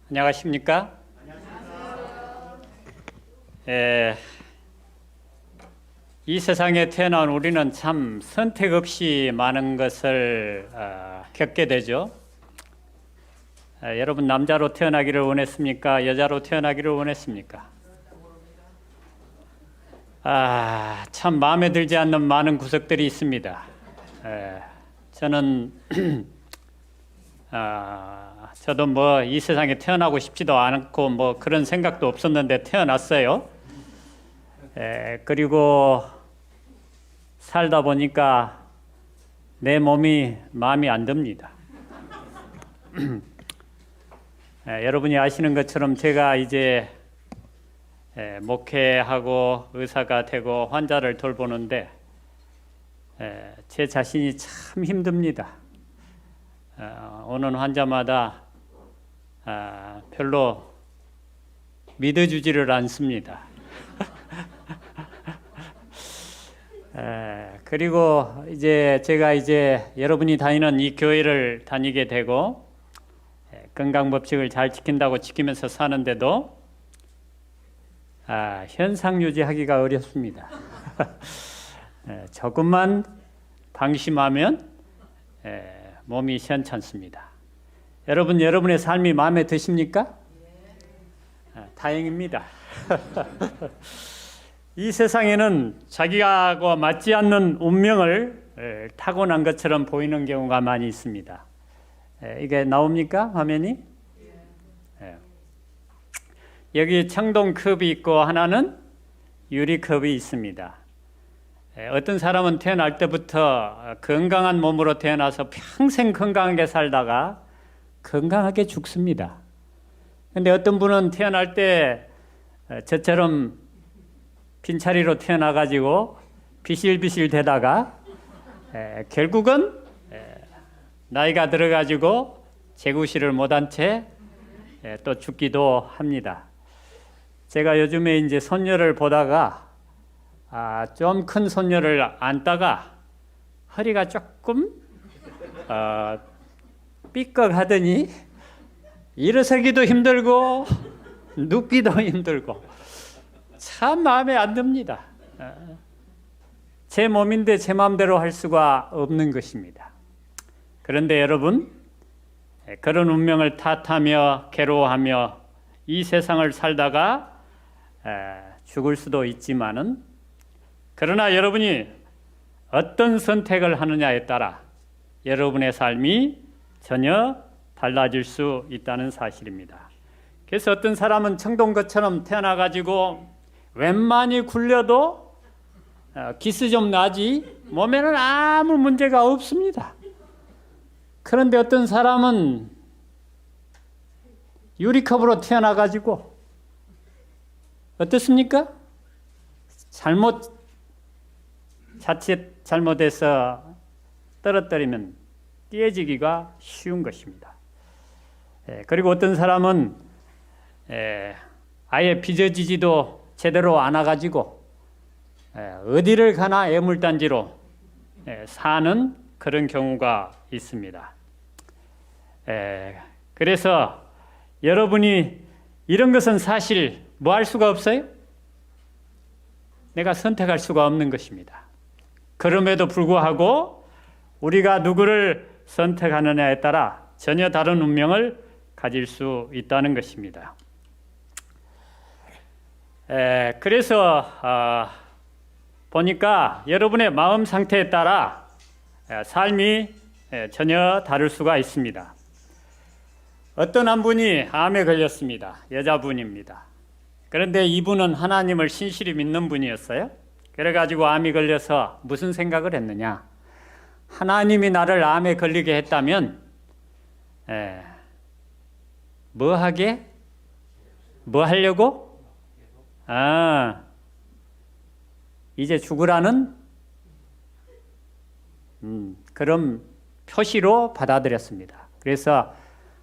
안녕하십니까? 이 세상에 태어난 우리는 참 선택 없이 많은 것을 겪게 되죠. 여러분 남자로 태어나기를 원했습니까? 여자로 태어나기를 원했습니까? 참 마음에 들지 않는 많은 구석들이 있습니다. 저는 저도 뭐 이 세상에 태어나고 싶지도 않고 뭐 그런 생각도 없었는데 태어났어요. 그리고 살다 보니까 내 몸이 마음에 안 듭니다. 여러분이 아시는 것처럼 제가 이제 목회하고 의사가 되고 환자를 돌보는데 제 자신이 참 힘듭니다. 오는 환자마다 별로 믿어주지를 않습니다. 그리고 이제 제가 여러분이 다니는 이 교회를 다니게 되고 건강법칙을 잘 지킨다고 지키면서 사는데도 현상 유지하기가 어렵습니다. 조금만 방심하면 몸이 시원찮습니다. 여러분, 여러분의 삶이 마음에 드십니까? 다행입니다. 이 세상에는 자기하고 맞지 않는 운명을 타고난 것처럼 보이는 경우가 많이 있습니다. 이게 나옵니까? 화면이? 여기 청동컵이 있고 하나는 유리컵이 있습니다. 어떤 사람은 태어날 때부터 건강한 몸으로 태어나서 평생 건강하게 살다가 건강하게 죽습니다. 그런데 어떤 분은 태어날 때 저처럼 빈차리로 태어나가지고 비실비실 되다가 결국은 나이가 들어가지고 재구실을 못한 채 또 죽기도 합니다. 제가 요즘에 이제 손녀를 보다가 좀 큰 손녀를 안다가 허리가 조금 삐걱하더니 일어서기도 힘들고 눕기도 힘들고 참 마음에 안 듭니다. 제 몸인데 제 마음대로 할 수가 없는 것입니다. 그런데 여러분, 그런 운명을 탓하며 괴로워하며 이 세상을 살다가 죽을 수도 있지만은, 그러나 여러분이 어떤 선택을 하느냐에 따라 여러분의 삶이 전혀 달라질 수 있다는 사실입니다. 그래서 어떤 사람은 청동것처럼 태어나가지고 웬만히 굴려도 기스 좀 나지 몸에는 아무 문제가 없습니다. 그런데 어떤 사람은 유리컵으로 태어나가지고 어떻습니까? 자칫 잘못해서 떨어뜨리면 깨지기가 쉬운 것입니다. 그리고 어떤 사람은 아예 빚어지지도 제대로 않아가지고 어디를 가나 애물단지로 사는 그런 경우가 있습니다. 그래서 여러분이 이런 것은 사실 뭐 할 수가 없어요? 내가 선택할 수가 없는 것입니다. 그럼에도 불구하고 우리가 누구를 선택하느냐에 따라 전혀 다른 운명을 가질 수 있다는 것입니다. 그래서 보니까 여러분의 마음 상태에 따라 삶이 전혀 다를 수가 있습니다. 어떤 한 분이 암에 걸렸습니다. 여자분입니다. 그런데 이분은 하나님을 신실히 믿는 분이었어요. 그래가지고 암이 걸려서 무슨 생각을 했느냐? 하나님이 나를 암에 걸리게 했다면 뭐 하려고? 이제 죽으라는 그런 표시로 받아들였습니다. 그래서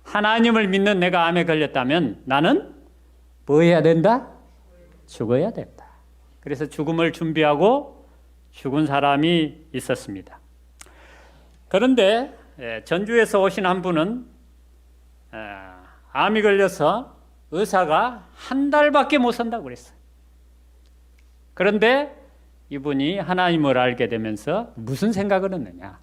하나님을 믿는 내가 암에 걸렸다면 나는 뭐 해야 된다? 죽어야 된다. 그래서 죽음을 준비하고 죽은 사람이 있었습니다. 그런데 전주에서 오신 한 분은 암이 걸려서 의사가 한 달밖에 못 산다고 그랬어요. 그런데 이분이 하나님을 알게 되면서 무슨 생각을 했느냐?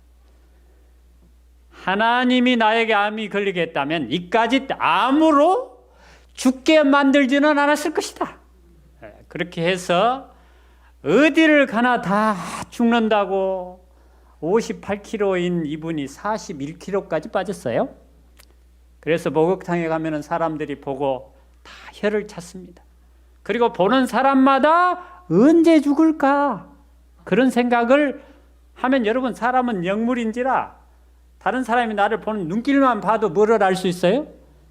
하나님이 나에게 암이 걸리게 했다면 이까짓 암으로 죽게 만들지는 않았을 것이다. 그렇게 해서 어디를 가나 다 죽는다고 58kg인 이분이 41kg까지 빠졌어요. 그래서 목욕탕에 가면 사람들이 보고 다 혀를 찼습니다. 그리고 보는 사람마다 언제 죽을까? 그런 생각을 하면 여러분, 사람은 영물인지라 다른 사람이 나를 보는 눈길만 봐도 뭐를 알 수 있어요?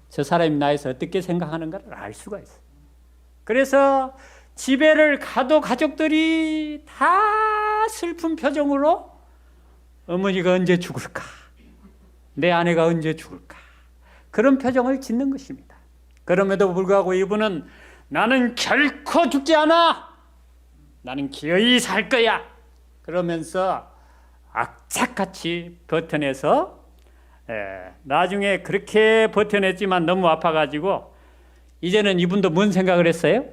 저 사람이 나에서 어떻게 생각하는가를 알 수가 있어요. 그래서 집에를 가도 가족들이 다 슬픈 표정으로 어머니가 언제 죽을까? 내 아내가 언제 죽을까? 그런 표정을 짓는 것입니다. 그럼에도 불구하고 이분은 나는 결코 죽지 않아. 나는 기어이 살 거야. 그러면서 악착같이 버텨내서 나중에 그렇게 버텨냈지만 너무 아파가지고 이제는 이분도 뭔 생각을 했어요?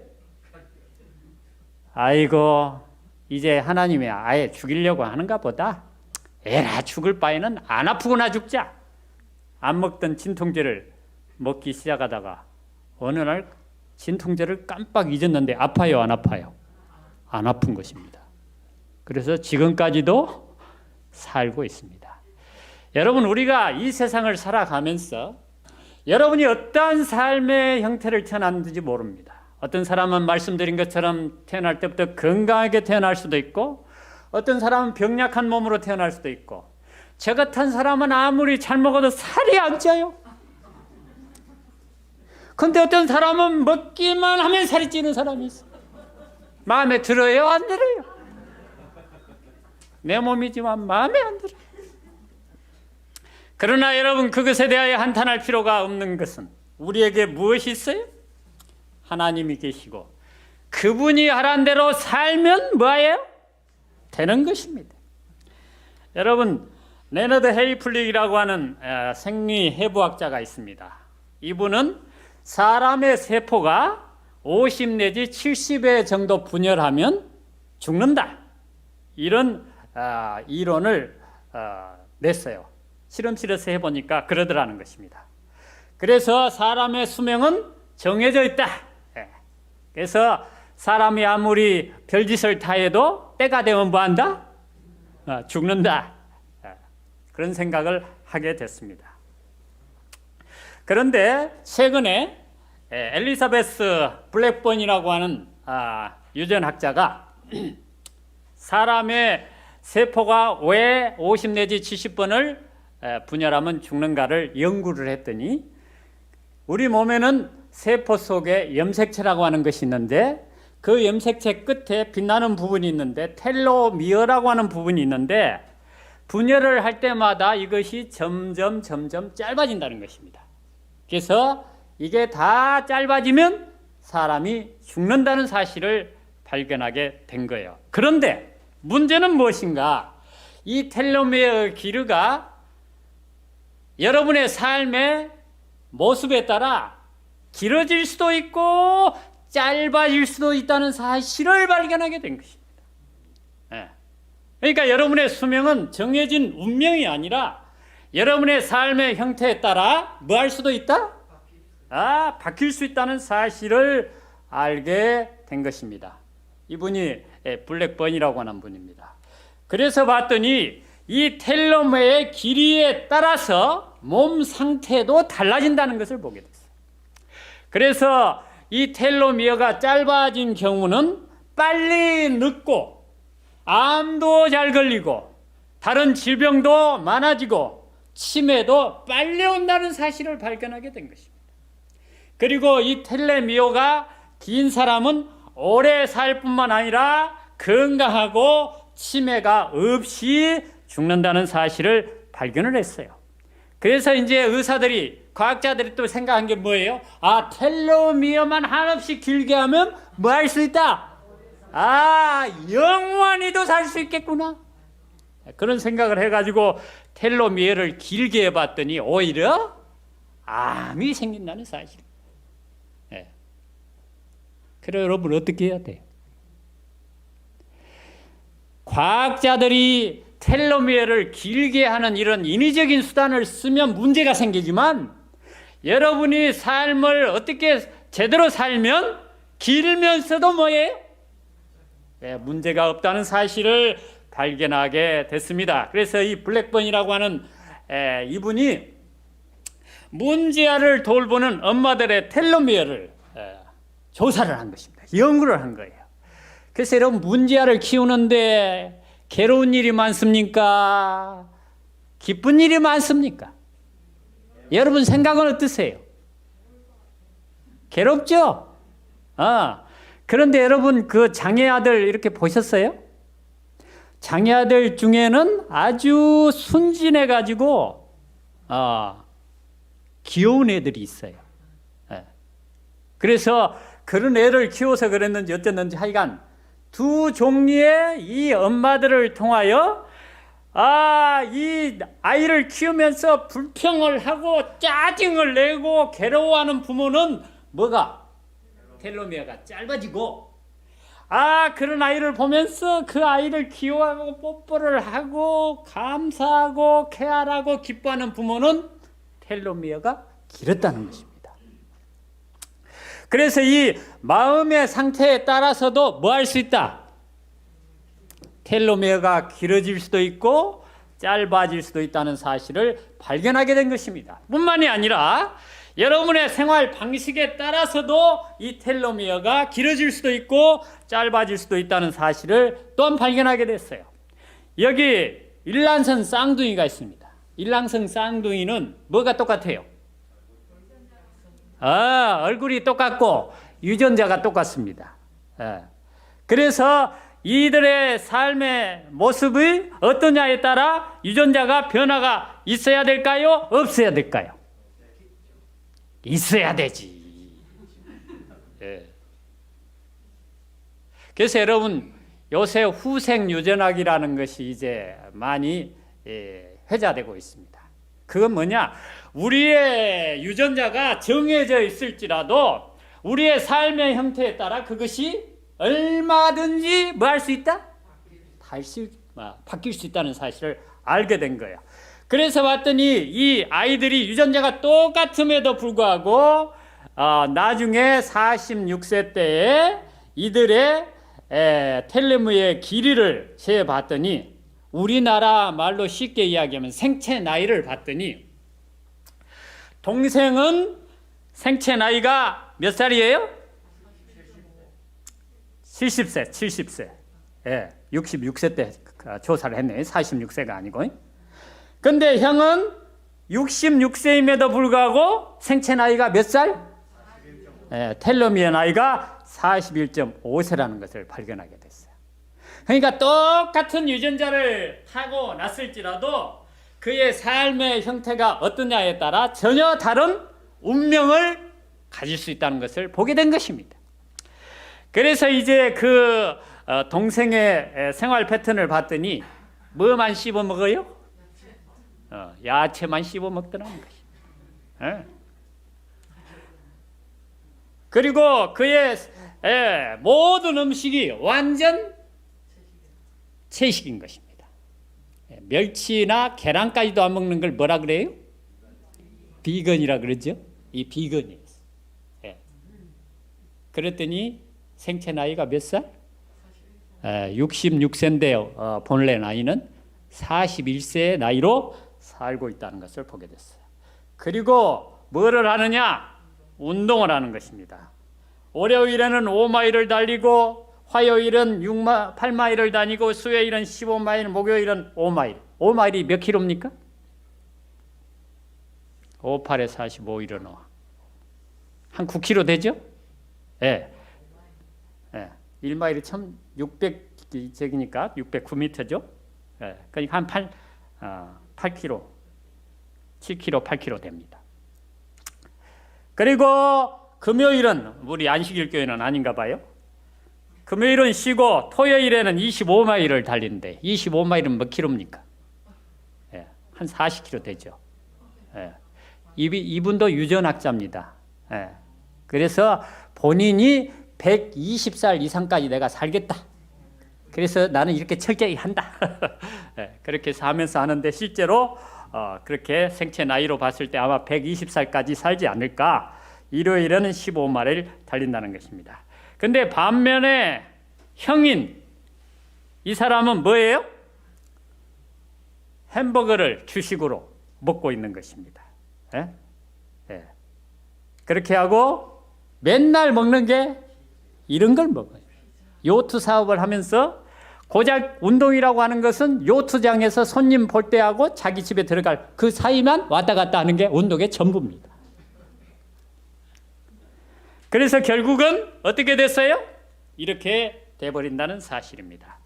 아이고, 이제 하나님이 아예 죽이려고 하는가 보다. 에라, 죽을 바에는 안 아프거나 죽자. 안 먹던 진통제를 먹기 시작하다가 어느 날 진통제를 깜빡 잊었는데 아파요, 안 아파요? 안 아픈 것입니다. 그래서 지금까지도 살고 있습니다. 여러분, 우리가 이 세상을 살아가면서 여러분이 어떠한 삶의 형태를 태어났는지 모릅니다. 어떤 사람은 말씀드린 것처럼 태어날 때부터 건강하게 태어날 수도 있고, 어떤 사람은 병약한 몸으로 태어날 수도 있고, 저 같은 사람은 아무리 잘 먹어도 살이 안 쪄요. 근데 어떤 사람은 먹기만 하면 살이 찌는 사람이 있어. 마음에 들어요, 안 들어요? 내 몸이지만 마음에 안 들어요. 그러나 여러분, 그것에 대하여 한탄할 필요가 없는 것은 우리에게 무엇이 있어요? 하나님이 계시고 그분이 하라는 대로 살면 뭐예요? 되는 것입니다. 여러분, 레너드 헤이플릭이라고 하는 생리해부학자가 있습니다. 이분은 사람의 세포가 50 내지 70회 정도 분열하면 죽는다, 이런 이론을 냈어요. 실험실에서 해보니까 그러더라는 것입니다. 그래서 사람의 수명은 정해져 있다. 그래서 사람이 아무리 별짓을 다 해도 때가 되면 뭐한다? 죽는다. 그런 생각을 하게 됐습니다. 그런데 최근에 엘리자베스 블랙번이라고 하는 유전학자가 사람의 세포가 왜 50 내지 70번을 분열하면 죽는가를 연구를 했더니, 우리 몸에는 세포 속에 염색체라고 하는 것이 있는데, 그 염색체 끝에 빛나는 부분이 있는데 텔로미어라고 하는 부분이 있는데, 분열을 할 때마다 이것이 점점 짧아진다는 것입니다. 그래서 이게 다 짧아지면 사람이 죽는다는 사실을 발견하게 된 거예요. 그런데 문제는 무엇인가? 이 텔로미어 기류가 여러분의 삶의 모습에 따라 길어질 수도 있고 짧아질 수도 있다는 사실을 발견하게 된 것입니다. 그러니까 여러분의 수명은 정해진 운명이 아니라 여러분의 삶의 형태에 따라 뭐 할 수도 있다? 바뀔 수 있다는 사실을 알게 된 것입니다. 이분이 블랙번이라고 하는 분입니다. 그래서 봤더니 이 텔로메의 길이에 따라서 몸 상태도 달라진다는 것을 보게 됐어요. 그래서 이 텔로미어가 짧아진 경우는 빨리 늙고 암도 잘 걸리고 다른 질병도 많아지고 치매도 빨리 온다는 사실을 발견하게 된 것입니다. 그리고 이 텔로미어가 긴 사람은 오래 살 뿐만 아니라 건강하고 치매가 없이 죽는다는 사실을 발견을 했어요. 그래서 이제 의사들이, 과학자들이 또 생각한 게 뭐예요? 텔로미어만 한없이 길게 하면 뭐 할 수 있다? 영원히도 살 수 있겠구나. 그런 생각을 해가지고 텔로미어를 길게 해봤더니 오히려 암이 생긴다는 사실. 예. 그래 여러분 어떻게 해야 돼요? 과학자들이 텔로미어를 길게 하는 이런 인위적인 수단을 쓰면 문제가 생기지만 여러분이 삶을 어떻게 제대로 살면 길면서도 뭐예요? 네, 문제가 없다는 사실을 발견하게 됐습니다. 그래서 이 블랙번이라고 하는 이분이 문제아를 돌보는 엄마들의 텔로미어를 조사를 한 것입니다. 연구를 한 거예요. 그래서 여러분 문제아를 키우는데 괴로운 일이 많습니까? 기쁜 일이 많습니까? 여러분 생각은 어떠세요? 괴롭죠? 그런데 여러분 그 장애 아들 이렇게 보셨어요? 장애 아들 중에는 아주 순진해 가지고 귀여운 애들이 있어요. 그래서 그런 애를 키워서 그랬는지 어쨌는지 하여간 두 종류의 이 엄마들을 통하여 이 아이를 키우면서 불평을 하고 짜증을 내고 괴로워하는 부모는 뭐가? 텔로미어가 짧아지고 그런 아이를 보면서 그 아이를 귀여워하고 뽀뽀를 하고 감사하고 케어하고 기뻐하는 부모는 텔로미어가 길었다는 것입니다. 그래서 이 마음의 상태에 따라서도 뭐 할 수 있다? 텔로미어가 길어질 수도 있고 짧아질 수도 있다는 사실을 발견하게 된 것입니다. 뿐만이 아니라 여러분의 생활 방식에 따라서도 이 텔로미어가 길어질 수도 있고 짧아질 수도 있다는 사실을 또한 발견하게 됐어요. 여기 일란성 쌍둥이가 있습니다. 일란성 쌍둥이는 뭐가 똑같아요? 얼굴이 똑같고 유전자가 똑같습니다. 그래서 이들의 삶의 모습이 어떠냐에 따라 유전자가 변화가 있어야 될까요? 없어야 될까요? 있어야 되지. 그래서 여러분 요새 후생 유전학이라는 것이 이제 많이 회자되고 있습니다. 그건 뭐냐? 우리의 유전자가 정해져 있을지라도 우리의 삶의 형태에 따라 그것이 얼마든지 뭐 할 수 있다? 바뀔 수 있다는 사실을 알게 된 거예요. 그래서 봤더니 이 아이들이 유전자가 똑같음에도 불구하고 나중에 46세 때에 이들의 텔레무의 길이를 재봤더니 우리나라 말로 쉽게 이야기하면 생체 나이를 봤더니 동생은 생체 나이가 몇 살이에요? 70세, 70세. 66세 때 조사를 했네. 46세가 아니고. 근데 형은 66세임에도 불구하고 생체 나이가 몇 살? 텔로미어 나이가 41.5세라는 것을 발견하게 됐어요. 그러니까 똑같은 유전자를 타고 났을지라도 그의 삶의 형태가 어떠냐에 따라 전혀 다른 운명을 가질 수 있다는 것을 보게 된 것입니다. 그래서 이제 그 동생의 생활 패턴을 봤더니 뭐만 씹어 먹어요? 야채만 씹어 먹더라는 것이. 그리고 그의 모든 음식이 완전 채식인 것입니다. 멸치나 계란까지도 안 먹는 걸 뭐라 그래요? 비건이라 그러죠. 이 비건이에요. 그랬더니 생체 나이가 몇 살? 66세인데 본래 나이는 41세의 나이로 살고 있다는 것을 보게 됐어요. 그리고 뭐를 하느냐? 운동을 하는 것입니다. 월요일에는 5마일을 달리고 화요일은 8마일을 다니고 수요일은 15마일, 목요일은 5마일. 5마일이 몇 킬로입니까? 5, 8에 45일은 한 9킬로 되죠? 1마일이 1600제기니까 609m죠? 그러니까 한 8km, 7km, 8km 됩니다. 그리고 금요일은 우리 안식일 교회는 아닌가 봐요. 금요일은 쉬고 토요일에는 25마일을 달리는데 25마일은 몇 킬로입니까? 한 40km 되죠. 이분도 유전학자입니다. 예. 그래서 본인이 120살 이상까지 내가 살겠다. 그래서 나는 이렇게 철저히 한다. 예. 그렇게 하면서 하는데 실제로 그렇게 생체 나이로 봤을 때 아마 120살까지 살지 않을까. 일요일에는 15마일을 달린다는 것입니다. 근데 반면에 형인 이 사람은 뭐예요? 햄버거를 주식으로 먹고 있는 것입니다. 예? 예. 그렇게 하고 맨날 먹는 게 이런 걸 먹어요. 요트 사업을 하면서 고작 운동이라고 하는 것은 요트장에서 손님 볼 때하고 자기 집에 들어갈 그 사이만 왔다 갔다 하는 게 운동의 전부입니다. 그래서 결국은 어떻게 됐어요? 이렇게 돼버린다는 사실입니다.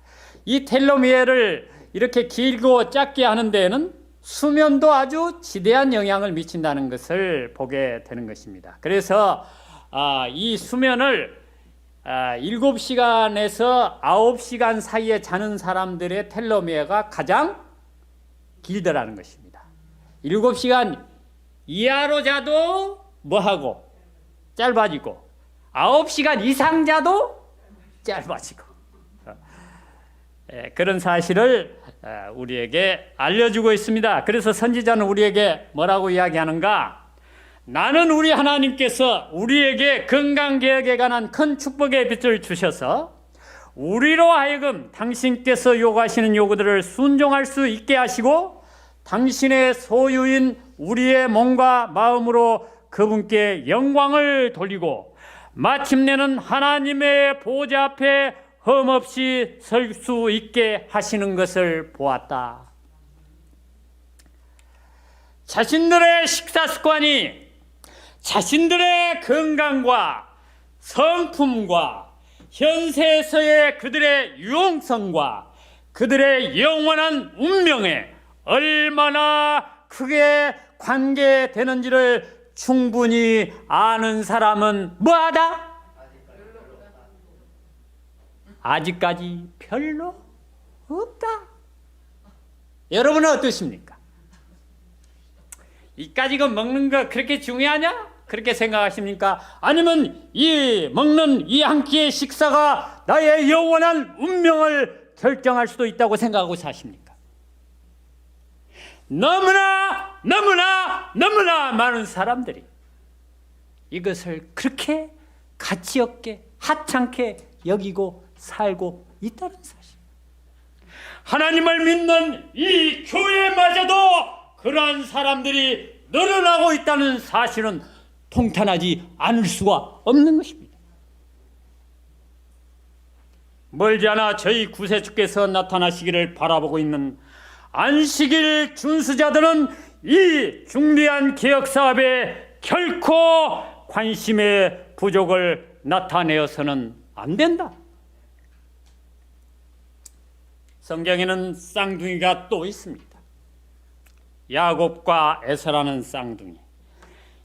이 텔로미어를 이렇게 길고 짧게 하는 데에는 수면도 아주 지대한 영향을 미친다는 것을 보게 되는 것입니다. 그래서 이 수면을 7시간에서 9시간 사이에 자는 사람들의 텔로미어가 가장 길더라는 것입니다. 7시간 이하로 자도 뭐하고 짧아지고 9시간 이상 자도 짧아지고 그런 사실을 우리에게 알려주고 있습니다. 그래서 선지자는 우리에게 뭐라고 이야기하는가? 나는 우리 하나님께서 우리에게 건강개혁에 관한 큰 축복의 빛을 주셔서 우리로 하여금 당신께서 요구하시는 요구들을 순종할 수 있게 하시고 당신의 소유인 우리의 몸과 마음으로 그분께 영광을 돌리고 마침내는 하나님의 보좌 앞에 흠없이 설 수 있게 하시는 것을 보았다. 자신들의 식사 습관이 자신들의 건강과 성품과 현세에서의 그들의 유용성과 그들의 영원한 운명에 얼마나 크게 관계되는지를 충분히 아는 사람은 뭐하다? 아직까지 별로 없다. 여러분은 어떠십니까? 이까지 거 먹는 거 그렇게 중요하냐? 그렇게 생각하십니까? 아니면 이 먹는 이 한 끼의 식사가 나의 영원한 운명을 결정할 수도 있다고 생각하고 사십니까? 너무나 많은 사람들이 이것을 그렇게 가치 없게 하찮게 여기고 살고 있다는 사실. 하나님을 믿는 이 교회마저도 그러한 사람들이 늘어나고 있다는 사실은 통탄하지 않을 수가 없는 것입니다. 멀지 않아 저희 구세주께서 나타나시기를 바라보고 있는 안식일 준수자들은 이 중대한 개혁사업에 결코 관심의 부족을 나타내어서는 안 된다. 성경에는 쌍둥이가 또 있습니다. 야곱과 에서라는 쌍둥이.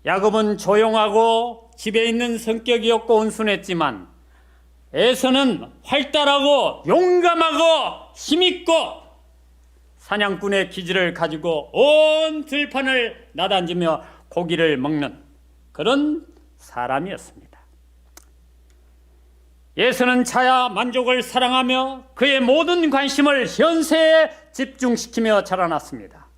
야곱은 조용하고 집에 있는 성격이었고 온순했지만 에서는 활달하고 용감하고 힘있고 사냥꾼의 기질을 가지고 온 들판을 나다니며 고기를 먹는 그런 사람이었습니다. 에서는 자야 만족을 사랑하며 그의 모든 관심을 현세에 집중시키며 자라났습니다.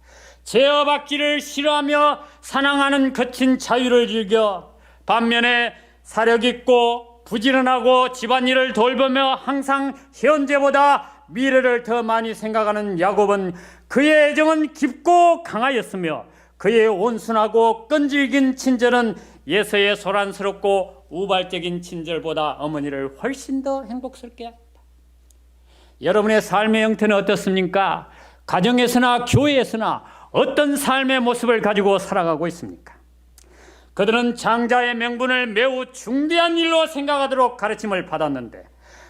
제어받기를 싫어하며 사랑하는 거친 자유를 즐겨 반면에 사력있고 부지런하고 집안일을 돌보며 항상 현재보다 미래를 더 많이 생각하는 야곱은 그의 애정은 깊고 강하였으며 그의 온순하고 끈질긴 친절은 에서의 소란스럽고 우발적인 친절보다 어머니를 훨씬 더 행복스럽게 합니다. 여러분의 삶의 형태는 어떻습니까? 가정에서나 교회에서나 어떤 삶의 모습을 가지고 살아가고 있습니까? 그들은 장자의 명분을 매우 중대한 일로 생각하도록 가르침을 받았는데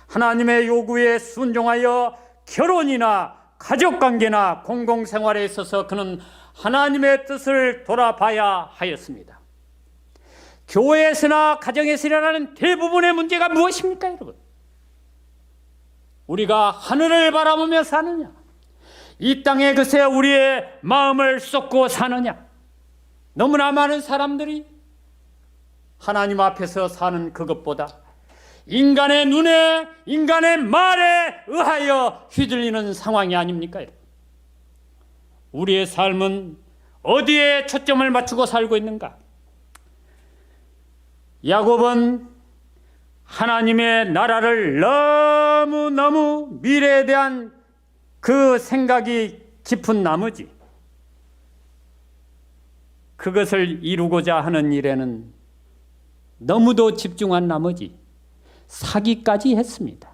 하나님의 요구에 순종하여 결혼이나 가족관계나 공공생활에 있어서 그는 하나님의 뜻을 돌아봐야 하였습니다. 교회에서나 가정에서 일어나는 대부분의 문제가 무엇입니까, 여러분? 우리가 하늘을 바라보며 사느냐? 이 땅에 그새 우리의 마음을 쏟고 사느냐? 너무나 많은 사람들이 하나님 앞에서 사는 그것보다 인간의 눈에, 인간의 말에 의하여 휘둘리는 상황이 아닙니까? 우리의 삶은 어디에 초점을 맞추고 살고 있는가? 야곱은 하나님의 나라를 너무너무 미래에 대한 그 생각이 깊은 나머지 그것을 이루고자 하는 일에는 너무도 집중한 나머지 사기까지 했습니다.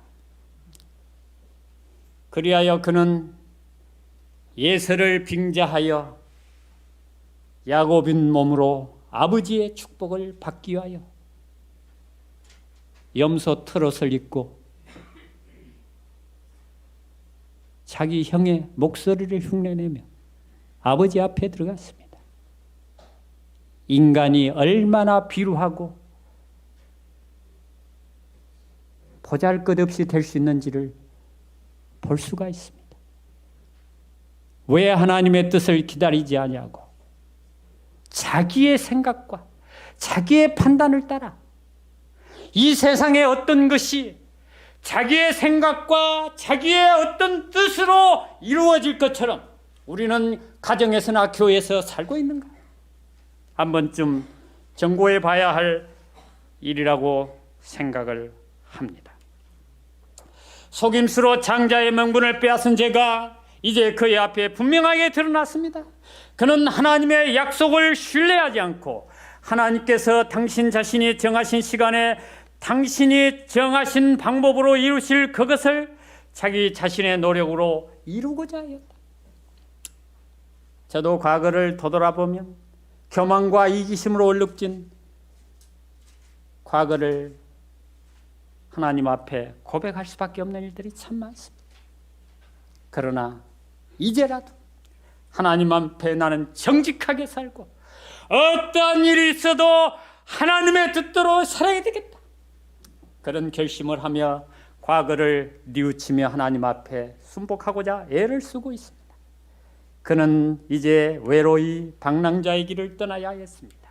그리하여 그는 예서를 빙자하여 야곱인 몸으로 아버지의 축복을 받기 위하여 염소 트롯을 입고 자기 형의 목소리를 흉내내며 아버지 앞에 들어갔습니다. 인간이 얼마나 비루하고 보잘것없이 될 수 있는지를 볼 수가 있습니다. 왜 하나님의 뜻을 기다리지 아니하고 자기의 생각과 자기의 판단을 따라 이 세상의 어떤 것이 자기의 생각과 자기의 어떤 뜻으로 이루어질 것처럼 우리는 가정에서나 교회에서 살고 있는가? 한 번쯤 점고해 봐야 할 일이라고 생각을 합니다. 속임수로 장자의 명분을 빼앗은 죄가 이제 그의 앞에 분명하게 드러났습니다. 그는 하나님의 약속을 신뢰하지 않고 하나님께서 당신 자신이 정하신 시간에 당신이 정하신 방법으로 이루실 그것을 자기 자신의 노력으로 이루고자 하였다. 저도 과거를 되돌아보면 교만과 이기심으로 얼룩진 과거를 하나님 앞에 고백할 수밖에 없는 일들이 참 많습니다. 그러나 이제라도 하나님 앞에 나는 정직하게 살고 어떠한 일이 있어도 하나님의 뜻대로 살아야 되겠다. 그런 결심을 하며 과거를 뉘우치며 하나님 앞에 순복하고자 애를 쓰고 있습니다. 그는 이제 외로이 방랑자의 길을 떠나야 했습니다.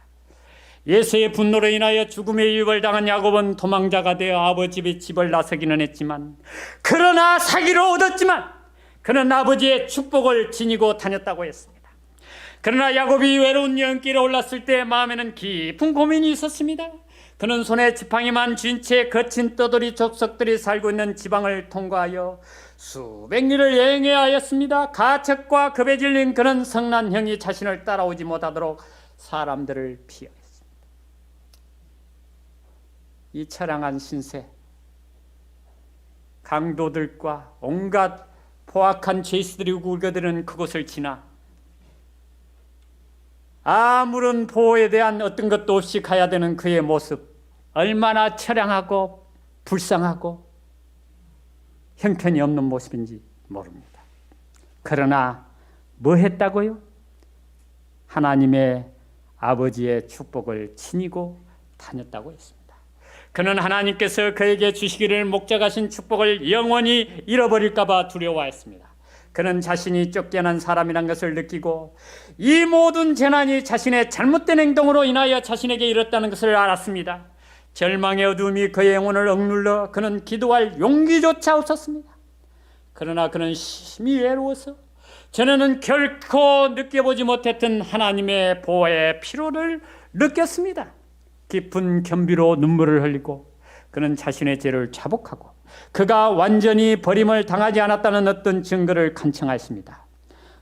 예수의 분노로 인하여 죽음의 유입을 당한 야곱은 도망자가 되어 아버지의 집을 나서기는 했지만, 그러나 사기로 얻었지만 그는 아버지의 축복을 지니고 다녔다고 했습니다. 그러나 야곱이 외로운 여행길에 올랐을 때 마음에는 깊은 고민이 있었습니다. 그는 손에 지팡이만 쥔 채 거친 떠돌이 족속들이 살고 있는 지방을 통과하여 수백 리를 여행해야 하였습니다. 가책과 겁에 질린 그는 성난 형이 자신을 따라오지 못하도록 사람들을 피하였습니다. 이 처량한 신세, 강도들과 온갖 포악한 죄수들이 울거드는 그곳을 지나 아무런 보호에 대한 어떤 것도 없이 가야 되는 그의 모습, 얼마나 처량하고 불쌍하고 형편이 없는 모습인지 모릅니다. 그러나 뭐 했다고요? 하나님의 아버지의 축복을 지니고 다녔다고 했습니다. 그는 하나님께서 그에게 주시기를 목적하신 축복을 영원히 잃어버릴까 봐 두려워했습니다. 그는 자신이 쫓겨난 사람이란 것을 느끼고 이 모든 재난이 자신의 잘못된 행동으로 인하여 자신에게 이뤘다는 것을 알았습니다. 절망의 어둠이 그의 영혼을 억눌러 그는 기도할 용기조차 없었습니다. 그러나 그는 심히 외로워서 전에는 결코 느껴보지 못했던 하나님의 보호의 피로를 느꼈습니다. 깊은 겸비로 눈물을 흘리고 그는 자신의 죄를 자복하고 그가 완전히 버림을 당하지 않았다는 어떤 증거를 간청하였습니다.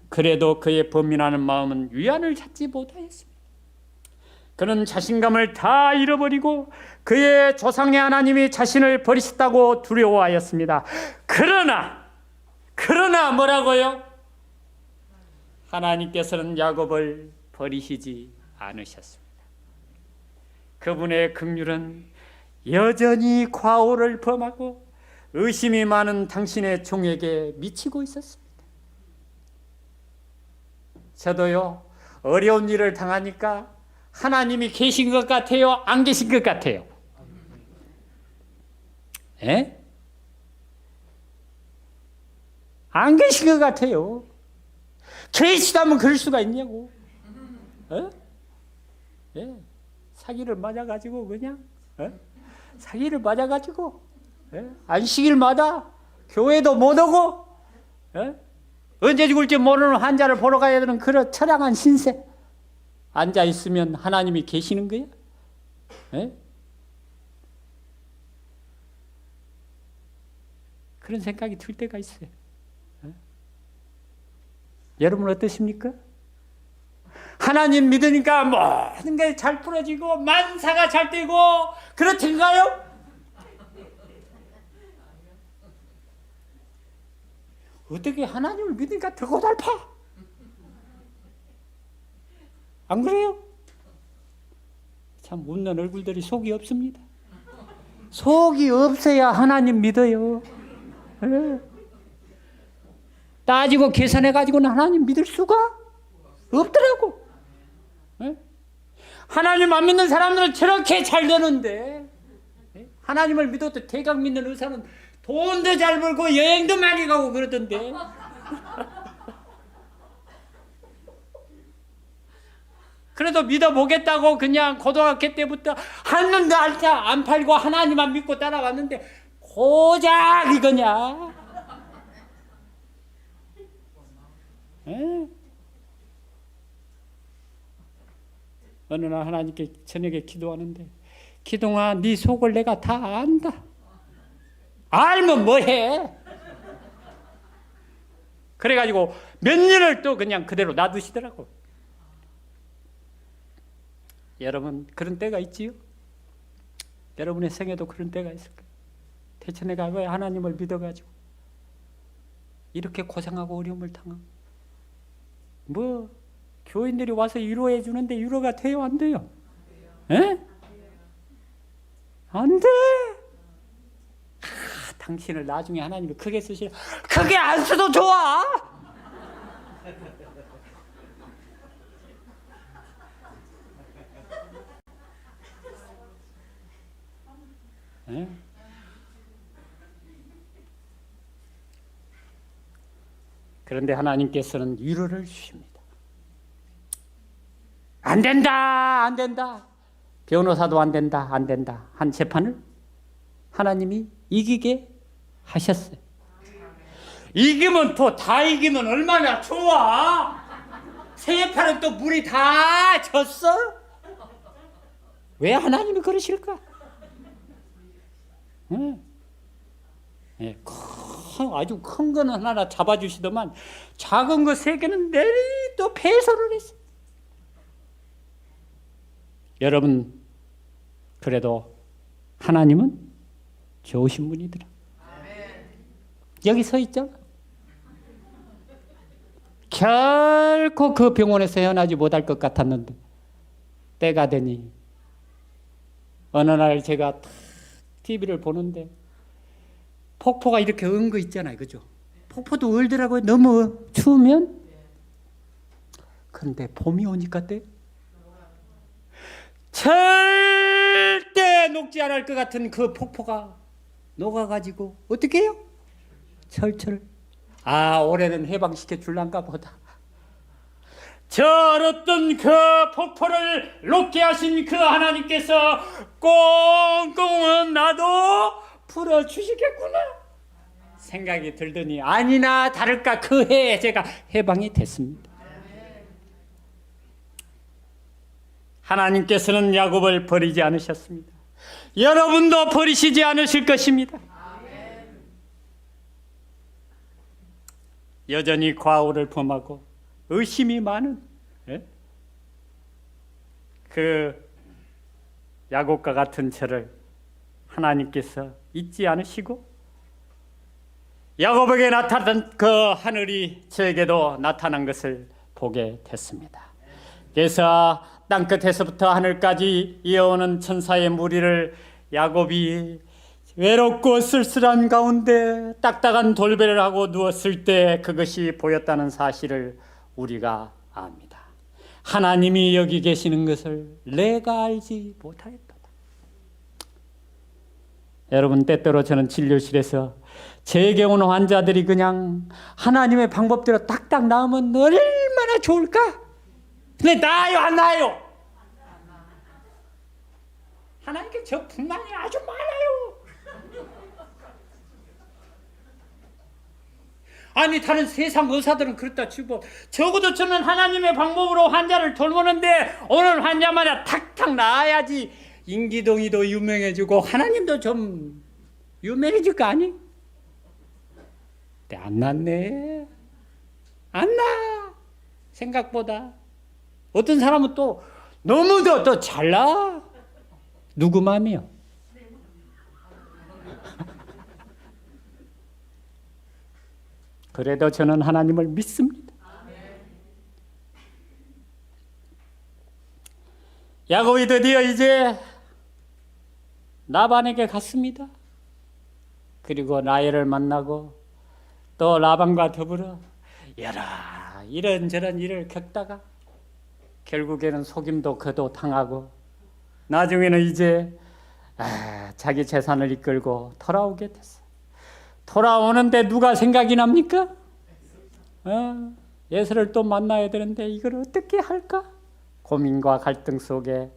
그래도 그의 범민하는 마음은 위안을 찾지 못하였습니다. 그는 자신감을 다 잃어버리고 그의 조상의 하나님이 자신을 버리셨다고 두려워하였습니다. 그러나 뭐라고요? 하나님께서는 야곱을 버리시지 않으셨습니다. 그분의 긍휼은 여전히 과오를 범하고 의심이 많은 당신의 종에게 미치고 있었습니다. 저도요, 어려운 일을 당하니까 하나님이 계신 것 같아요? 안 계신 것 같아요? 에? 안 계신 것 같아요. 계시다면 그럴 수가 있냐고. 에? 예, 사기를 맞아가지고 그냥 사기를 맞아가지고 안식일마다 교회도 못 오고 언제 죽을지 모르는 환자를 보러 가야 되는 그런 처량한 신세 앉아 있으면 하나님이 계시는 거야? 그런 생각이 들 때가 있어요. 여러분 어떠십니까? 하나님 믿으니까 모든 게 잘 풀어지고 만사가 잘 되고 그렇던가요? 어떻게 하나님을 믿으니까 더 고달파? 안 그래요? 참 웃는 얼굴들이 속이 없습니다. 속이 없어야 하나님 믿어요. 따지고 계산해가지고는 하나님 믿을 수가 없더라고. 하나님 안 믿는 사람들은 저렇게 잘 되는데 하나님을 믿어도 대강 믿는 의사는 돈도 잘 벌고 여행도 많이 가고 그러던데. 그래도 믿어보겠다고 그냥 고등학교 때부터 한눈도 안 팔고 하나님만 믿고 따라왔는데 고작 이거냐? 어느 날 하나님께 저녁에 기도하는데 기동아 네 속을 내가 다 안다. 알면 뭐해? 그래가지고 몇 년을 또 그냥 그대로 놔두시더라고. 여러분 그런 때가 있지요? 여러분의 생에도 그런 때가 있을까요? 대체 내가 왜 하나님을 믿어가지고 이렇게 고생하고 어려움을 당하고 뭐 교인들이 와서 위로해 주는데 위로가 돼요? 안 돼요? 에? 안 돼! 당신을 나중에 하나님이 크게 쓰시라. 크게 안 써도 좋아! 에? 그런데 하나님께서는 위로를 주십니다. 안 된다, 안 된다. 변호사도 안 된다, 안 된다. 한 재판을 하나님이 이기게 하셨어요. 이기면 또 다 이기면 얼마나 좋아. 새 판은 또 물이 다 졌어. 왜 하나님이 그러실까? 아주 큰 거는 하나 잡아주시더만 작은 거 세 개는 내리 또 패소를 했어요. 여러분 그래도 하나님은 좋으신 분이더라. 여기 서 있잖아. 결코 그 병원에서 헤어나지 못할 것 같았는데 때가 되니 어느 날 제가 TV를 보는데 폭포가 이렇게 은 거 있잖아요. 그죠? 폭포도 얼더라고요. 너무 추우면. 그런데 봄이 오니까 때 절대 녹지 않을 것 같은 그 폭포가 녹아가지고 어떻게 해요? 철철. 올해는 해방시켜 줄란가 보다. 저었던 그 폭포를 녹게 하신 그 하나님께서 꽁꽁은 나도 풀어주시겠구나 생각이 들더니 아니나 다를까 그 해에 제가 해방이 됐습니다. 하나님께서는 야곱을 버리지 않으셨습니다. 여러분도 버리시지 않으실 것입니다. 여전히 과오를 범하고 의심이 많은 그 야곱과 같은 저를 하나님께서 잊지 않으시고 야곱에게 나타난 그 하늘이 저에게도 나타난 것을 보게 됐습니다. 그래서 땅끝에서부터 하늘까지 이어오는 천사의 무리를 야곱이 외롭고 쓸쓸한 가운데 딱딱한 돌배를 하고 누웠을 때 그것이 보였다는 사실을 우리가 압니다. 하나님이 여기 계시는 것을 내가 알지 못하였다. 여러분 때때로 저는 진료실에서 제게 오는 환자들이 그냥 하나님의 방법대로 딱딱 나으면 얼마나 좋을까? 근데 나아요 안 나아요? 저 불만이 아주 많아요. 아니 다른 세상 의사들은 그렇다 치고 적어도 저는 하나님의 방법으로 환자를 돌보는데 오늘 환자마다 탁탁 나아야지 인기동이도 유명해지고 하나님도 좀 유명해질 거 아니? 근데 안 났네. 안 나. 생각보다. 어떤 사람은 또 너무 더 잘나. 누구 맘이요? 그래도 저는 하나님을 믿습니다. 야곱이 드디어 이제 라반에게 갔습니다. 그리고 라헬을 만나고 또 라반과 더불어 여러 이런저런 일을 겪다가 결국에는 속임도 그도 당하고 나중에는 이제 자기 재산을 이끌고 돌아오게 됐어요. 돌아오는데 누가 생각이 납니까? 예수를 또 만나야 되는데 이걸 어떻게 할까? 고민과 갈등 속에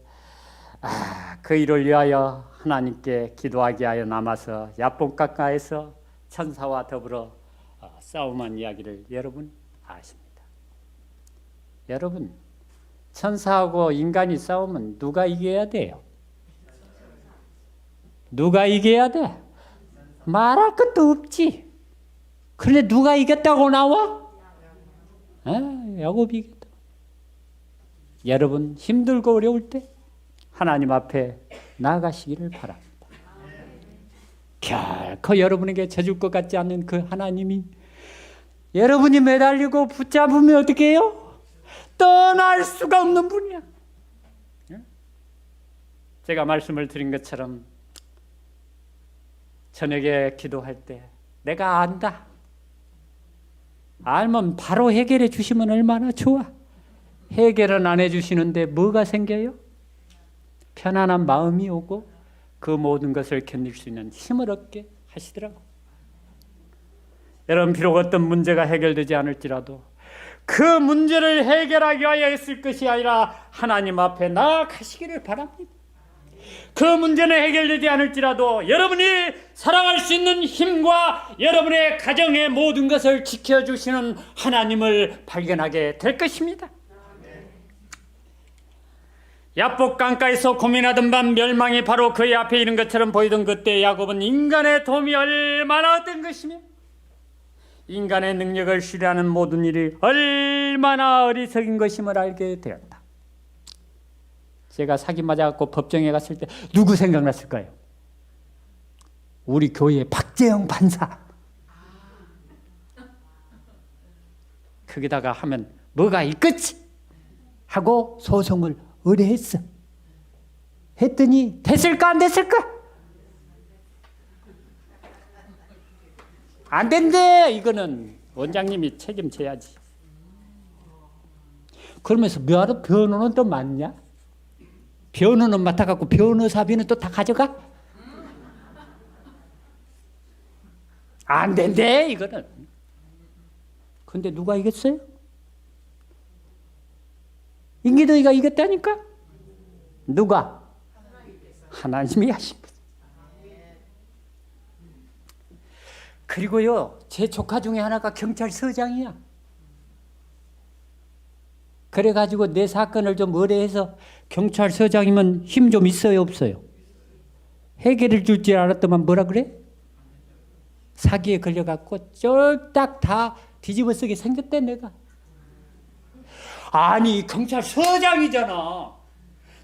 그 일을 위하여 하나님께 기도하게 하여 남아서 야복강가에서 천사와 더불어 싸움한 이야기를 여러분 아십니다. 여러분, 천사하고 인간이 싸우면 누가 이겨야 돼요? 누가 이겨야 돼? 말할 것도 없지. 그런데 누가 이겼다고 나와? 야곱이 이겼다. 여러분 힘들고 어려울 때 하나님 앞에 나아가시기를 바랍니다. 결코 여러분에게 져줄 것 같지 않는 그 하나님이 여러분이 매달리고 붙잡으면 어떻게 해요? 떠날 수가 없는 분이야. 제가 말씀을 드린 것처럼 저녁에 기도할 때 내가 안다. 알면 바로 해결해 주시면 얼마나 좋아. 해결은 안 해주시는데 뭐가 생겨요? 편안한 마음이 오고 그 모든 것을 견딜 수 있는 힘을 얻게 하시더라고. 여러분 비록 어떤 문제가 해결되지 않을지라도 그 문제를 해결하기 위하여 했을 것이 아니라 하나님 앞에 나아가시기를 바랍니다. 그 문제는 해결되지 않을지라도 여러분이 살아갈 수 있는 힘과 여러분의 가정의 모든 것을 지켜주시는 하나님을 발견하게 될 것입니다. 야복강가에서 고민하던 밤 멸망이 바로 그의 앞에 있는 것처럼 보이던 그때 야곱은 인간의 도움이 얼마나 어떤 것이며 인간의 능력을 신뢰하는 모든 일이 얼마나 어리석인 것임을 알게 되었다. 제가 사기 맞아갖고 법정에 갔을 때 누구 생각났을까요? 우리 교회 박재영 판사. 거기다가 하면 뭐가 있겠지 하고 소송을 의뢰했어. 했더니 됐을까 안 됐을까? 안 된대. 이거는 원장님이 책임져야지. 그러면서 뭐하러 변호는 또 맞냐? 변호는 맡아갖고 변호사비는 또 다 가져가? 안 된대 이거는. 근데 누가 이겼어요? 인기도이가 이겼다니까? 누가? 하나님이 하신 거예요. 그리고요 제 조카 중에 하나가 경찰서장이야. 그래가지고 내 사건을 좀 의뢰해서 경찰서장이면 힘 좀 있어요 없어요? 해결해 줄 줄 알았더만 뭐라 그래? 사기에 걸려갖고 쫄딱 다 뒤집어 쓰게 생겼대 내가. 아니 경찰서장이잖아.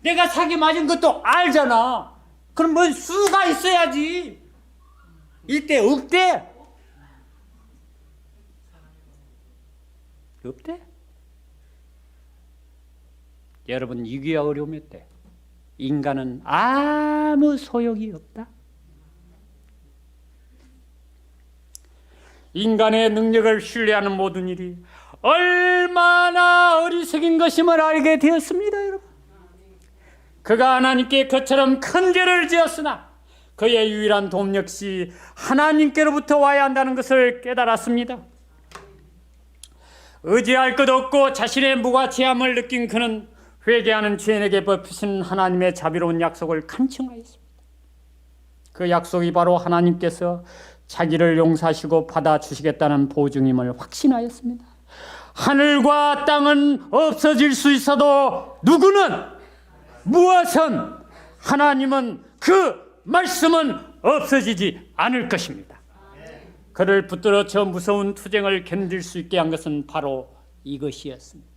내가 사기 맞은 것도 알잖아. 그럼 뭐 수가 있어야지. 이때 없대? 없대? 여러분 위기와 어려움일 때 인간은 아무 소용이 없다. 인간의 능력을 신뢰하는 모든 일이 얼마나 어리석인 것임을 알게 되었습니다. 여러분 그가 하나님께 그처럼 큰 죄를 지었으나 그의 유일한 도움 역시 하나님께로부터 와야 한다는 것을 깨달았습니다. 의지할 것 없고 자신의 무가치함을 느낀 그는 회개하는 죄인에게 베푸신 하나님의 자비로운 약속을 간청하였습니다. 그 약속이 바로 하나님께서 자기를 용서하시고 받아주시겠다는 보증임을 확신하였습니다. 하늘과 땅은 없어질 수 있어도 누구는, 무엇은, 하나님은, 그 말씀은 없어지지 않을 것입니다. 그를 붙들어 무서운 투쟁을 견딜 수 있게 한 것은 바로 이것이었습니다.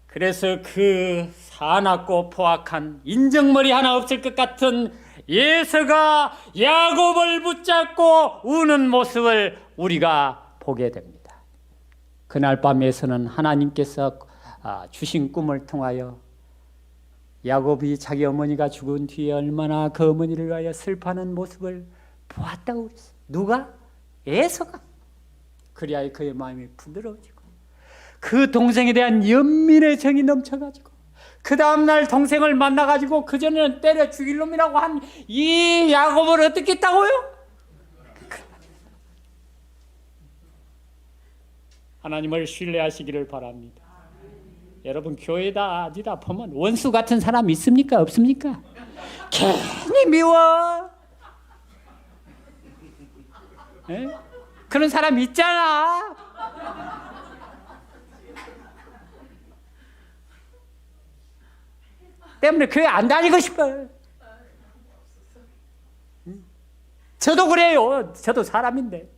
그래서 그 사납고 포악한 인정머리 하나 없을 것 같은 예서가 야곱을 붙잡고 우는 모습을 우리가 보게 됩니다. 그날 밤 예서는 하나님께서 주신 꿈을 통하여 야곱이 자기 어머니가 죽은 뒤에 얼마나 그 어머니를 위하여 슬퍼하는 모습을 보았다고 그랬어요. 누가? 예서가. 그리하여 그의 마음이 부드러워지고 그 동생에 대한 연민의 정이 넘쳐가지고 그 다음날 동생을 만나가지고 그전에는 때려 죽일 놈이라고 한 이 야곱을 어떻게 했다고요? 하나님을 신뢰하시기를 바랍니다. 여러분, 교회다 어디다 보면 원수 같은 사람 있습니까? 없습니까? 괜히 미워. 에? 그런 사람 있잖아. 때문에 교회 안 다니고 싶어요. 저도 그래요. 저도 사람인데.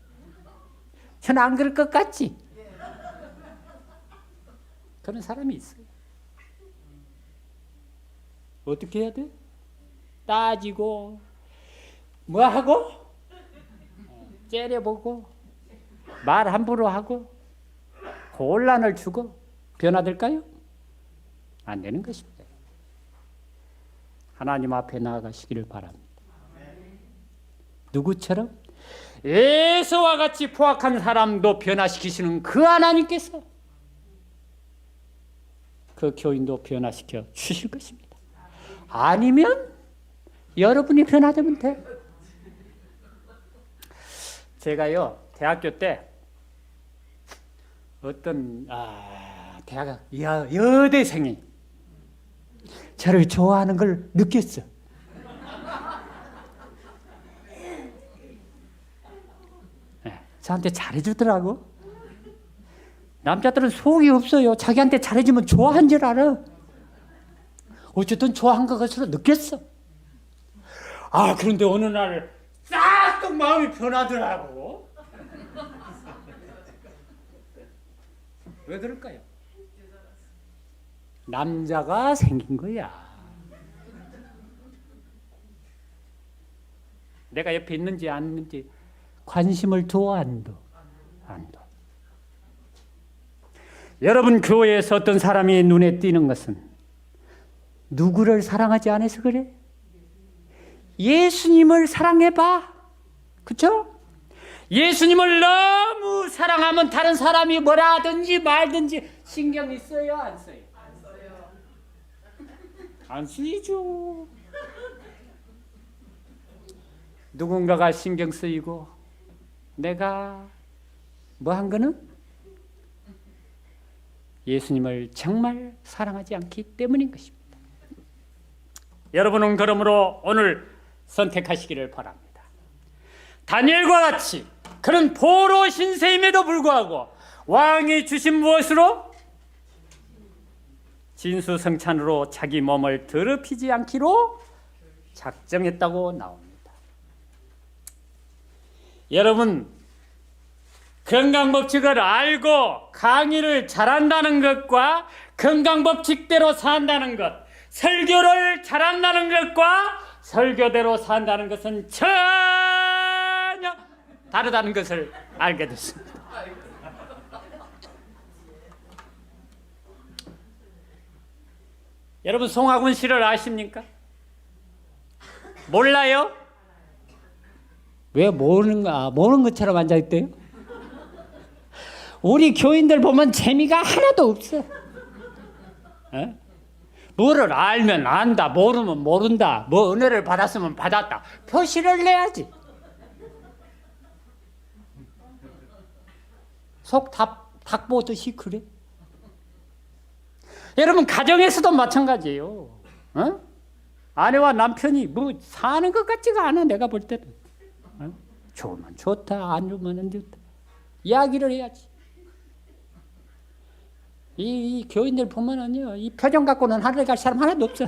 저는 안 그럴 것 같지? 그런 사람이 있어요. 어떻게 해야 돼? 따지고 뭐하고? 째려보고 말 함부로 하고 곤란을 주고 변화될까요? 안 되는 것입니다. 하나님 앞에 나아가시기를 바랍니다. 누구처럼? 예수와 같이 포악한 사람도 변화시키시는 그 하나님께서 그 교인도 변화시켜 주실 것입니다. 아니면 여러분이 변화되면 돼. 제가요 대학교 때 어떤 대학 여대생이 저를 좋아하는 걸 느꼈어. 저한테 잘해주더라고. 남자들은 속이 없어요. 자기한테 잘해주면 좋아한 줄 알아. 어쨌든 좋아한 것으로 느꼈어. 그런데 어느 날 싹 마음이 변하더라고. 왜 그럴까요? 남자가 생긴 거야. 내가 옆에 있는지 안 있는지 관심을 둬, 안 둬? 안 둬. 여러분, 교회에서 어떤 사람이 눈에 띄는 것은 누구를 사랑하지 않아서 그래? 예수님을 사랑해봐. 그렇죠? 예수님을 너무 사랑하면 다른 사람이 뭐라든지 말든지 신경 써요, 안 써요? 안 써요. 안 쓰이죠. 누군가가 신경 쓰이고 내가 뭐 한 거는 예수님을 정말 사랑하지 않기 때문인 것입니다. 여러분은 그러므로 오늘 선택하시기를 바랍니다. 다니엘과 같이 그런 포로 신세임에도 불구하고 왕이 주신 무엇으로? 진수성찬으로 자기 몸을 더럽히지 않기로 작정했다고 나옵니다. 여러분, 건강법칙을 알고 강의를 잘한다는 것과 건강법칙대로 산다는 것, 설교를 잘한다는 것과 설교대로 산다는 것은 전혀 다르다는 것을 알게 됐습니다. 여러분, 송하군 씨를 아십니까? 몰라요? 왜 모르는 것처럼 앉아있대요? 우리 교인들 보면 재미가 하나도 없어. 에? 뭐를 알면 안다, 모르면 모른다, 뭐 은혜를 받았으면 받았다, 표시를 내야지. 속 닭 보듯이 그래. 여러분, 가정에서도 마찬가지예요. 아내와 남편이 뭐 사는 것 같지가 않아. 내가 볼 때는. 좋으면 좋다, 안 좋으면 안 좋다. 이야기를 해야지. 이 교인들 보면은요, 이 표정 갖고는 하늘에 갈 사람 하나도 없어.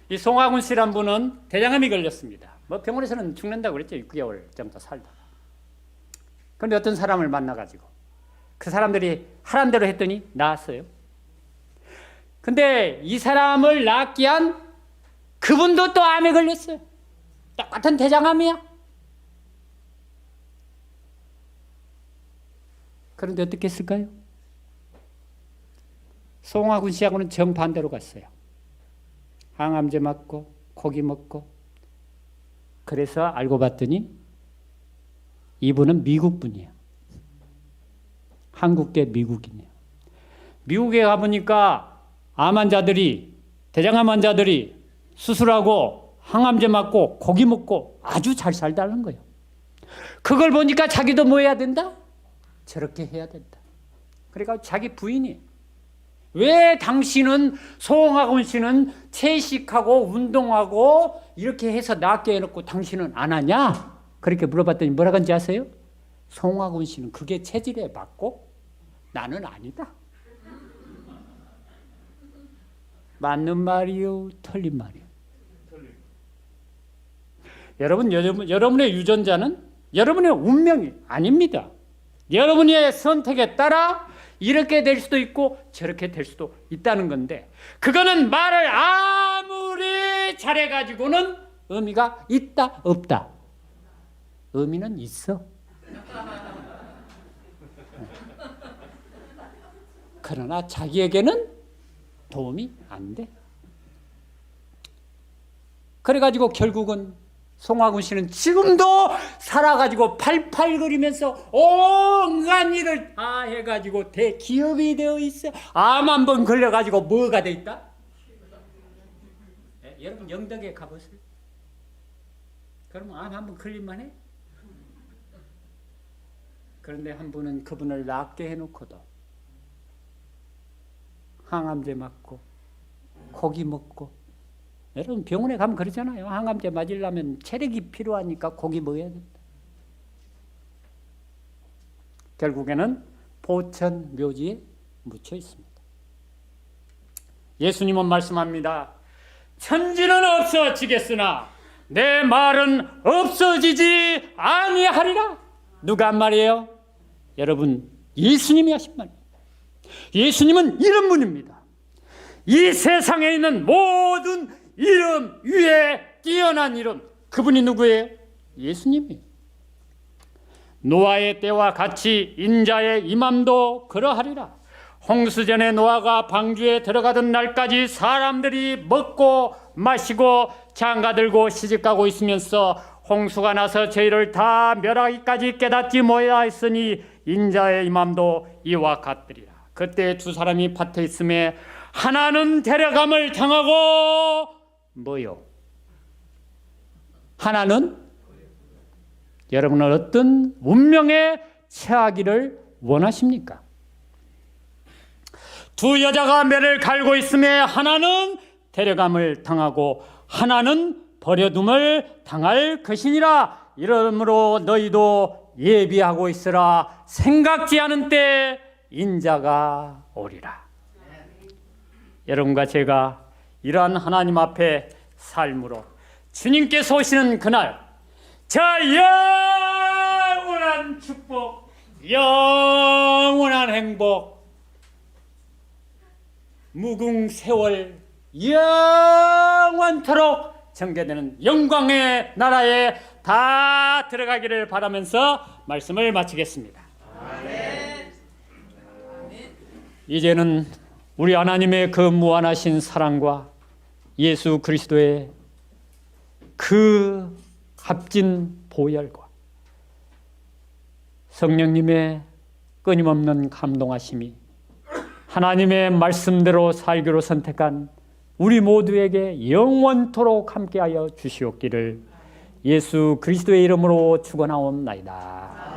이 송하군 씨란 분은 대장암이 걸렸습니다. 뭐 병원에서는 죽는다고 그랬죠. 6개월 정도 살다가. 그런데 어떤 사람을 만나가지고 그 사람들이 하란 대로 했더니 나았어요. 근데 이 사람을 낫게 한 그분도 또 암에 걸렸어요. 똑같은 대장암이야. 그런데 어떻게 했을까요? 송하군 씨하고는 정반대로 갔어요. 항암제 맞고 고기 먹고. 그래서 알고 봤더니 이분은 미국 분이에요. 한국계 미국인이에요. 미국에 가보니까 암 환자들이, 대장암 환자들이 수술하고 항암제 맞고 고기 먹고 아주 잘 살다는 거예요. 그걸 보니까 자기도 뭐 해야 된다? 저렇게 해야 된다. 그러니까 자기 부인이 왜 당신은, 송하군 씨는 채식하고 운동하고 이렇게 해서 낫게 해놓고 당신은 안 하냐? 그렇게 물어봤더니 뭐라고 한지 아세요? 송하군 씨는 그게 체질에 맞고 나는 아니다. 맞는 말이요, 틀린 말이요. 여러분의 유전자는 여러분의 운명이 아닙니다. 여러분의 선택에 따라 이렇게 될 수도 있고 저렇게 될 수도 있다는 건데, 그거는 말을 아무리 잘해가지고는 의미가 있다 없다. 의미는 있어. 그러나 자기에게는 도움이 안 돼. 그래가지고 결국은 송하군 씨는 지금도 살아가지고 팔팔거리면서 온갖 일을 다 해가지고 대기업이 되어 있어. 암 한 번 걸려가지고 뭐가 돼 있다? 네? 여러분 영덕에 가보세요. 그러면 암 한 번 걸릴만 해? 그런데 한 분은 그분을 낫게 해놓고도 항암제 맞고 고기 먹고. 여러분 병원에 가면 그러잖아요. 항암제 맞으려면 체력이 필요하니까 고기 먹어야 된다. 결국에는 보천 묘지에 묻혀 있습니다. 예수님은 말씀합니다. 천지는 없어지겠으나 내 말은 없어지지 아니하리라. 누가 한 말이에요? 여러분, 예수님이 하신 말이에요. 예수님은 이런 분입니다. 이 세상에 있는 모든 이름 위에 뛰어난 이름, 그분이 누구예요? 예수님이에요. 노아의 때와 같이 인자의 임함도 그러하리라. 홍수전에 노아가 방주에 들어가던 날까지 사람들이 먹고 마시고 장가들고 시집가고 있으면서 홍수가 나서 저희를 다 멸하기까지 깨닫지 못하였으니 인자의 임함도 이와 같으리라. 그때 두 사람이 밭에 있음에 하나는 데려감을 당하고 뭐요? 하나는, 여러분은 어떤 운명에 처하기를 원하십니까? 두 여자가 매를 갈고 있음에 하나는 데려감을 당하고 하나는 버려둠을 당할 것이니라. 이러므로 너희도 예비하고 있으라. 생각지 않은 때 인자가 오리라. 여러분과 제가 이러한 하나님 앞에 삶으로 주님께서 오시는 그날, 저 영원한 축복, 영원한 행복, 무궁세월 영원토록 전개되는 영광의 나라에 다 들어가기를 바라면서 말씀을 마치겠습니다. 아멘. 이제는 우리 하나님의 그 무한하신 사랑과 예수 그리스도의 그 값진 보혈과 성령님의 끊임없는 감동하심이 하나님의 말씀대로 살기로 선택한 우리 모두에게 영원토록 함께하여 주시옵기를 예수 그리스도의 이름으로 축원하옵나이다.